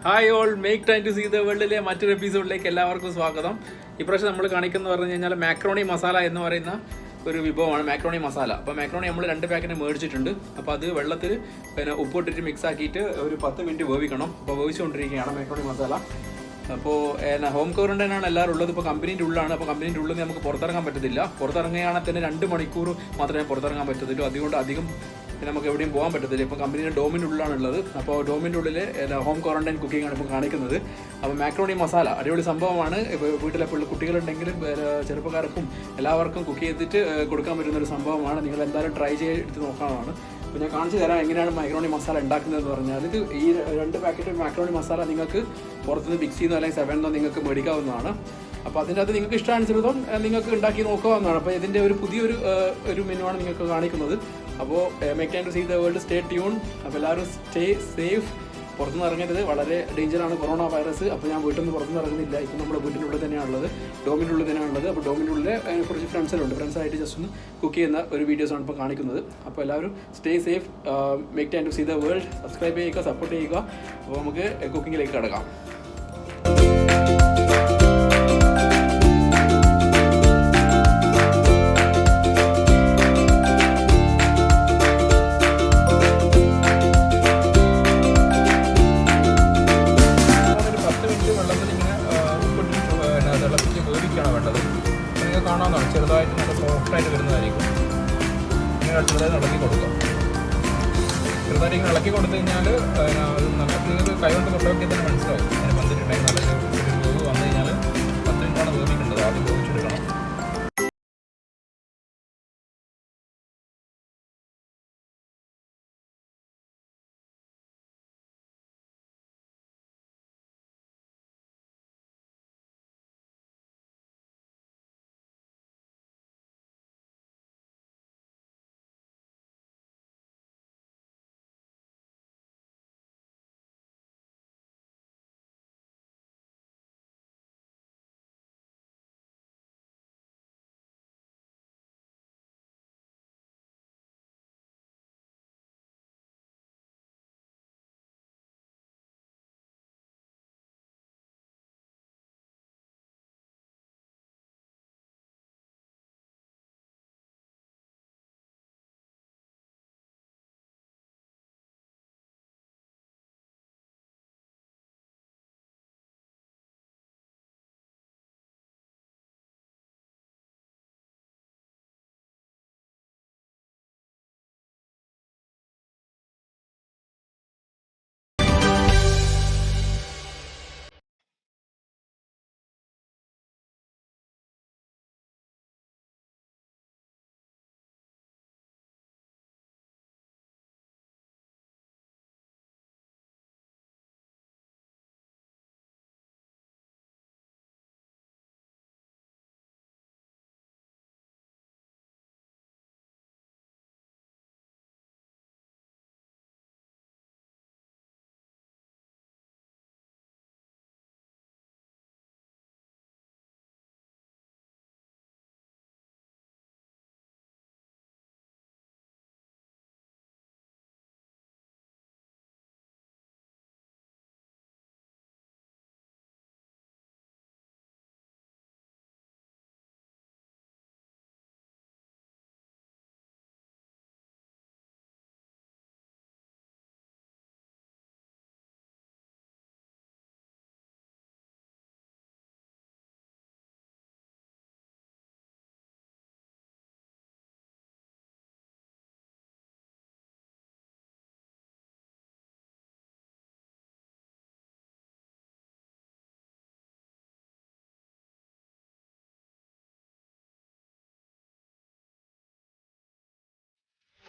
Hi all make time to see the വേൾഡിലെ മറ്റൊരു എപ്പിസോഡിലേക്ക് എല്ലാവർക്കും സ്വാഗതം. ഇപ്രാവശ്യം നമ്മൾ കാണിക്കുന്നത് പറഞ്ഞു കഴിഞ്ഞാൽ മാക്രോണി മസാല എന്ന് പറയുന്ന ഒരു വിഭവമാണ് മാക്രോണി മസാല. അപ്പോൾ മാക്രോണി നമ്മൾ 2 പാക്കറ്റ് മേടിച്ചിട്ടുണ്ട്. അപ്പോൾ അത് വെള്ളത്തിൽ പിന്നെ ഉപ്പിട്ടിട്ട് മിക്സ് ആക്കിയിട്ട് ഒരു 10 മിനിറ്റ് വേവിക്കണം. അപ്പോൾ വേവിച്ചുകൊണ്ടിരിക്കുകയാണ് മാക്രോണി മസാല. അപ്പോൾ ഹോം ക്വാറന്റൈൻ ആണ് എല്ലാവരും ഉള്ളത്. ഇപ്പോൾ കമ്പനീൻ്റെ ഉള്ളിലാണ്. അപ്പോൾ കമ്പനീൻ്റെ ഉള്ളിൽ നമുക്ക് പുറത്തിറങ്ങാൻ പറ്റത്തില്ല. പുറത്തിറങ്ങുകയാണെങ്കിൽ തന്നെ 2 മണിക്കൂർ മാത്രമേ പുറത്തിറങ്ങാൻ പറ്റത്തുള്ളൂ. അതുകൊണ്ട് അധികം നമുക്ക് എവിടെയും പോകാൻ പറ്റത്തില്ല. ഇപ്പോൾ കമ്പനീൻ്റെ ഡോമിൻ്റെ ഉള്ളിലാണുള്ളത്. അപ്പോൾ ഡോമിൻ്റെ ഉള്ളിൽ ഹോം ക്വാറന്റൈൻ കുക്കിംഗ് ആണ് ഇപ്പോൾ കാണിക്കുന്നത്. അപ്പോൾ മാക്രോണി മസാല അടിപൊളി സംഭവമാണ്. വീട്ടിലെ കുട്ടികളുണ്ടെങ്കിലും ചെറുപ്പക്കാർക്കും എല്ലാവർക്കും കുക്ക് ചെയ്തിട്ട് കൊടുക്കാൻ പറ്റുന്ന ഒരു സംഭവമാണ്. നിങ്ങൾ എന്തായാലും ട്രൈ ചെയ്ത് നോക്കാവുന്നതാണ്. അപ്പോൾ ഞാൻ കാണിച്ചു തരാം എങ്ങനെയാണ് മാക്രോണി മസാല ഉണ്ടാക്കുന്നതെന്ന് പറഞ്ഞാൽ. ഇത് ഈ 2 പാക്കറ്റ് മാക്രോണി മസാല നിങ്ങൾക്ക് പുറത്തുനിന്ന് ബിഗ് സിന്നോ അല്ലെങ്കിൽ സെവനിന്നോ നിങ്ങൾക്ക് മേടിക്കാവുന്നതാണ്. അപ്പോൾ അതിൻ്റെ അകത്ത് നിങ്ങൾക്ക് ഇഷ്ടാനുസൃതം നിങ്ങൾക്ക് ഉണ്ടാക്കി നോക്കാവുന്നതാണ്. അപ്പോൾ ഇതിൻ്റെ ഒരു പുതിയൊരു മെനുവാണ് നിങ്ങൾക്ക് കാണിക്കുന്നത്. അപ്പോൾ make time to see the world, stay tune. അപ്പോൾ എല്ലാവരും സ്റ്റേ സേഫ്. പുറത്തുനിന്ന് ഇറങ്ങരുത്, വളരെ ഡേഞ്ചറാണ് കൊറോണ വൈറസ്. അപ്പോൾ ഞാൻ വീട്ടിൽ നിന്ന് പുറത്തുനിന്ന് ഇറങ്ങുന്നില്ല. ഇപ്പോൾ നമ്മുടെ വീട്ടിൻ്റെ ഉള്ളിൽ തന്നെയാണുള്ളത്, ഡോമിൻ്റെ ഉള്ളിൽ തന്നെയാണുള്ളത്. അപ്പോൾ ഡോമിൻ്റെ ഉള്ളിൽ കുറച്ച് ഫ്രണ്ട്സായിട്ട് ജസ്റ്റ് ഒന്ന് കുക്ക് ചെയ്യുന്ന ഒരു വീഡിയോസാണ് ഇപ്പോൾ കാണിക്കുന്നത്. അപ്പോൾ എല്ലാവരും stay safe, make time to see the world. Subscribe ചെയ്യുക, സപ്പോർട്ട് ചെയ്യുക. അപ്പോൾ നമുക്ക് കുക്കിങ്ങിലേക്ക് കിടക്കാം. കാണാവുന്നതാണ്, ചെറുതായിട്ട് നല്ല സോഫ്റ്റായിട്ട് വരുന്നതായിരിക്കും. ഇങ്ങനെ ചെറുതായിട്ട് ഇളക്കി കൊടുക്കുക. ചെറുതായിട്ട് ഇങ്ങനെ ഇളക്കി കൊടുത്തു കഴിഞ്ഞാൽ നല്ല നിങ്ങൾക്ക് കൈ കൊണ്ട് തൊട്ടൊക്കെ തന്നെ മനസ്സിലാവും അതിന് വന്നിട്ടുണ്ടെങ്കിൽ നല്ല